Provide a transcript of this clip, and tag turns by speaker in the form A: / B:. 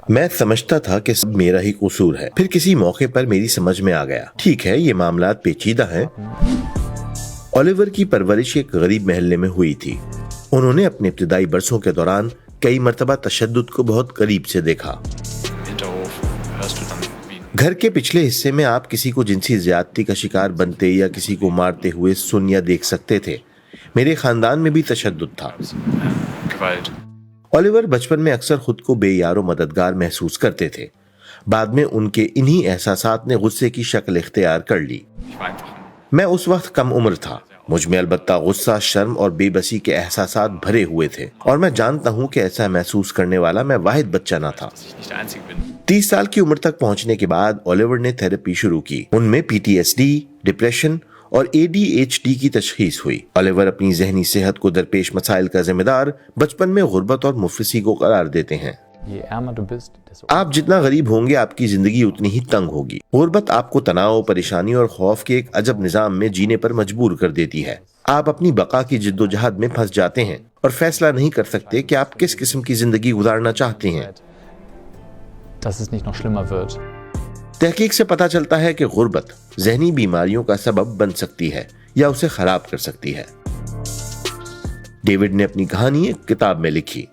A: میں سمجھتا تھا کہ سب میرا ہی قصور ہے، پھر کسی موقع پر میری سمجھ میں آ گیا ٹھیک ہے یہ معاملات پیچیدہ ہیں۔ اولیور کی پرورش ایک غریب محلے میں ہوئی تھی۔ انہوں نے اپنے ابتدائی برسوں کے دوران کئی مرتبہ تشدد کو بہت قریب سے دیکھا۔ گھر کے پچھلے حصے میں آپ کسی کو جنسی زیادتی کا شکار بنتے یا کسی کو مارتے ہوئے سن یا دیکھ سکتے تھے۔ میرے خاندان میں بھی تشدد تھا۔ اولیور بچپن میں اکثر خود کو بے یار و مددگار محسوس کرتے تھے۔ بعد میں ان کے انہی احساسات نے غصے کی شکل اختیار کر لی۔ میں اس وقت کم عمر تھا، مجھ میں البتہ غصہ، شرم اور بے بسی کے احساسات بھرے ہوئے تھے، اور میں جانتا ہوں کہ ایسا محسوس کرنے والا میں واحد بچہ نہ تھا۔ 30 سال کی عمر تک پہنچنے کے بعد اولیور نے تھراپی شروع کی۔ ان میں PTSD، ڈپریشن اور ADHD کی تشخیص ہوئی۔ اولیور اپنی ذہنی صحت کو درپیش مسائل کا ذمہ دار بچپن میں غربت اور مفلسی کو قرار دیتے ہیں۔ آپ جتنا غریب ہوں گے آپ کی زندگی اتنی ہی تنگ ہوگی۔ غربت آپ کو تناؤ، پریشانی اور خوف کے ایک عجب نظام میں جینے پر مجبور کر دیتی ہے۔ آپ اپنی بقا کی جد و جہد میں پھنس جاتے ہیں اور فیصلہ نہیں کر سکتے کہ آپ کس قسم کی زندگی گزارنا چاہتے ہیں۔ تحقیق سے پتہ چلتا ہے کہ غربت ذہنی بیماریوں کا سبب بن سکتی ہے یا اسے خراب کر سکتی ہے۔ ڈیوڈ نے اپنی کہانی ایک کتاب میں لکھی۔